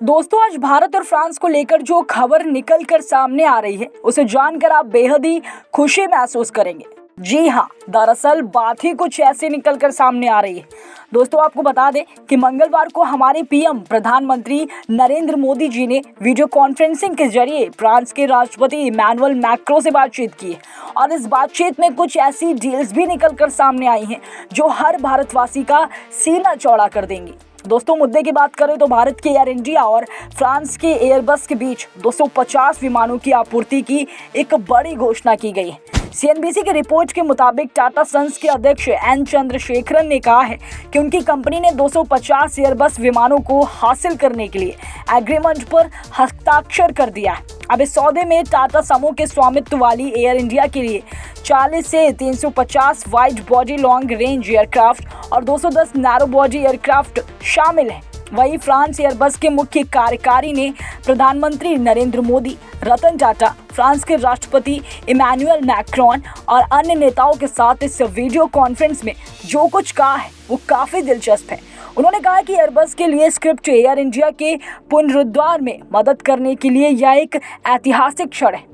दोस्तों, आज भारत और फ्रांस को लेकर जो खबर निकल कर सामने आ रही है उसे जानकर आप बेहद ही खुशी महसूस करेंगे। जी हाँ, दरअसल बात ही कुछ ऐसे निकल कर सामने आ रही है। दोस्तों, आपको बता दें कि मंगलवार को हमारे पीएम प्रधानमंत्री नरेंद्र मोदी जी ने वीडियो कॉन्फ्रेंसिंग के जरिए फ्रांस के राष्ट्रपति इमैनुअल मैक्रों से बातचीत की और इस बातचीत में कुछ ऐसी डील्स भी निकल कर सामने आई हैं जो हर भारतवासी का सीना चौड़ा कर देंगी। दोस्तों, मुद्दे की बात करें तो भारत के एयर इंडिया और फ्रांस के एयरबस के बीच 250 विमानों की आपूर्ति की एक बड़ी घोषणा की गई है। सीएनबीसी की रिपोर्ट के मुताबिक टाटा सन्स के अध्यक्ष एन चंद्रशेखरन ने कहा है कि उनकी कंपनी ने 250 एयरबस विमानों को हासिल करने के लिए एग्रीमेंट पर हस्ताक्षर कर दिया है। अब इस सौदे में टाटा समूह के स्वामित्व वाली एयर इंडिया के लिए 40 से 350 wide body long range aircraft और 210 नैरो बॉडी एयरक्राफ्ट शामिल हैं। वहीं फ्रांस एयरबस के मुख्य कार्यकारी ने प्रधानमंत्री नरेंद्र मोदी, रतन टाटा, फ्रांस के राष्ट्रपति इमैनुअल मैक्रोन और अन्य नेताओं के साथ इस वीडियो कॉन्फ्रेंस में जो कुछ कहा है वो काफ़ी दिलचस्प है। उन्होंने कहा कि एयरबस के लिए स्क्रिप्ट एयर इंडिया के पुनरुद्धार में मदद करने के लिए यह एक ऐतिहासिक क्षण है।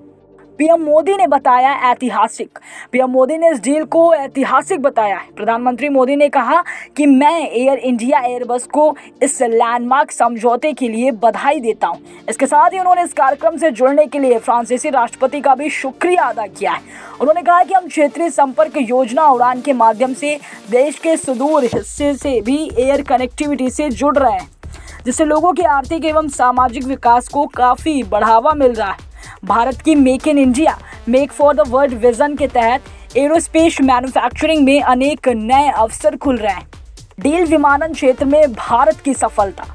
पीएम मोदी ने बताया ऐतिहासिक। पीएम मोदी ने इस डील को ऐतिहासिक बताया है। प्रधानमंत्री मोदी ने कहा कि मैं एयर इंडिया एयरबस को इस लैंडमार्क समझौते के लिए बधाई देता हूं। इसके साथ ही उन्होंने इस कार्यक्रम से जुड़ने के लिए फ्रांसीसी राष्ट्रपति का भी शुक्रिया अदा किया है। उन्होंने कहा कि हम क्षेत्रीय संपर्क योजना उड़ान के माध्यम से देश के सुदूर हिस्से से भी एयर कनेक्टिविटी से जुड़ रहे हैं, जिससे लोगों के आर्थिक एवं सामाजिक विकास को काफ़ी बढ़ावा मिल रहा है। भारत की make in India, make for the world vision के तहत एरोस्पेस मैन्युफैक्चरिंग में अनेक नए अवसर खुल रहे हैं। डील विमानन क्षेत्र में भारत की सफलता।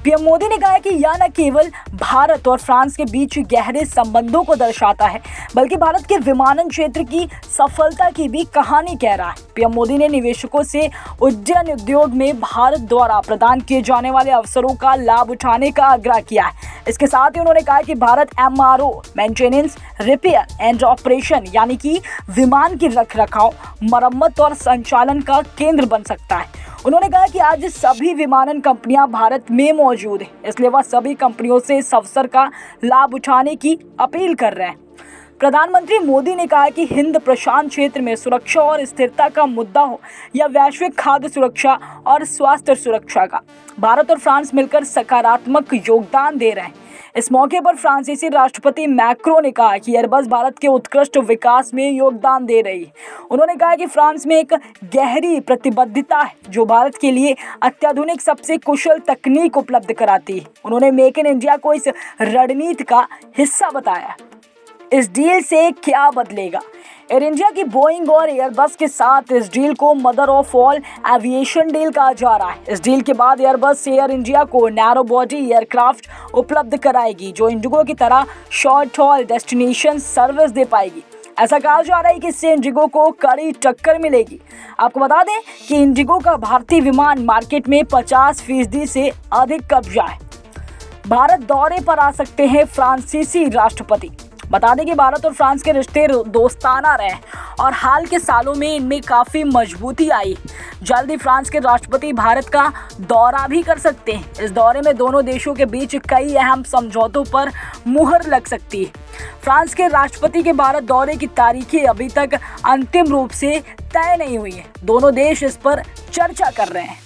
पीएम मोदी ने कहा कि यह न केवल भारत और फ्रांस के बीच गहरे संबंधों को दर्शाता है, बल्कि भारत के विमानन क्षेत्र की सफलता की भी कहानी कह रहा है। पीएम मोदी ने निवेशकों से उड्डयन उद्योग में भारत द्वारा प्रदान किए जाने वाले अवसरों का लाभ उठाने का आग्रह किया है। इसके साथ ही उन्होंने कहा कि Bharat MRO, maintenance, repair and operation यानी कि विमान की रखरखाव, मरम्मत और संचालन का केंद्र बन सकता है। उन्होंने कहा कि आज सभी विमानन कंपनियां भारत में मौजूद हैं, इसलिए वह सभी कंपनियों से इस अवसर का लाभ उठाने की अपील कर रहे हैं। प्रधानमंत्री मोदी ने कहा कि हिंद प्रशांत क्षेत्र में सुरक्षा और स्थिरता का मुद्दा हो या वैश्विक खाद्य सुरक्षा और स्वास्थ्य सुरक्षा का, भारत और फ्रांस मिलकर सकारात्मक योगदान दे रहे हैं। इस मौके पर फ्रांसीसी राष्ट्रपति मैक्रो ने कहा कि एयरबस भारत के उत्कृष्ट विकास में योगदान दे रही है। उन्होंने कहा कि फ्रांस में एक गहरी प्रतिबद्धता है जो भारत के लिए अत्याधुनिक सबसे कुशल तकनीक उपलब्ध कराती है। उन्होंने मेक इन इंडिया को इस रणनीति का हिस्सा बताया। इस डील से क्या बदलेगा? एयर इंडिया की बोइंग और एयरबस के साथ इस डील को mother of all aviation deal कहा जा रहा है। इस डील के बाद एयरबस एयर इंडिया को नैरो बॉडी एयरक्राफ्ट उपलब्ध कराएगी जो इंडिगो की तरह शॉर्ट हॉल डेस्टिनेशन सर्विस दे पाएगी। ऐसा कहा जा रहा है कि इससे इंडिगो को कड़ी टक्कर मिलेगी। आपको बता दें कि इंडिगो का भारतीय विमान मार्केट में 50% से अधिक कब्जा है। भारत दौरे पर आ सकते हैं फ्रांसीसी राष्ट्रपति। बता दें कि भारत और फ्रांस के रिश्ते दोस्ताना रहे और हाल के सालों में इनमें काफ़ी मजबूती आई। जल्द ही फ्रांस के राष्ट्रपति भारत का दौरा भी कर सकते हैं। इस दौरे में दोनों देशों के बीच कई अहम समझौतों पर मुहर लग सकती है। फ्रांस के राष्ट्रपति के भारत दौरे की तारीखें अभी तक अंतिम रूप से तय नहीं हुई हैं। दोनों देश इस पर चर्चा कर रहे हैं।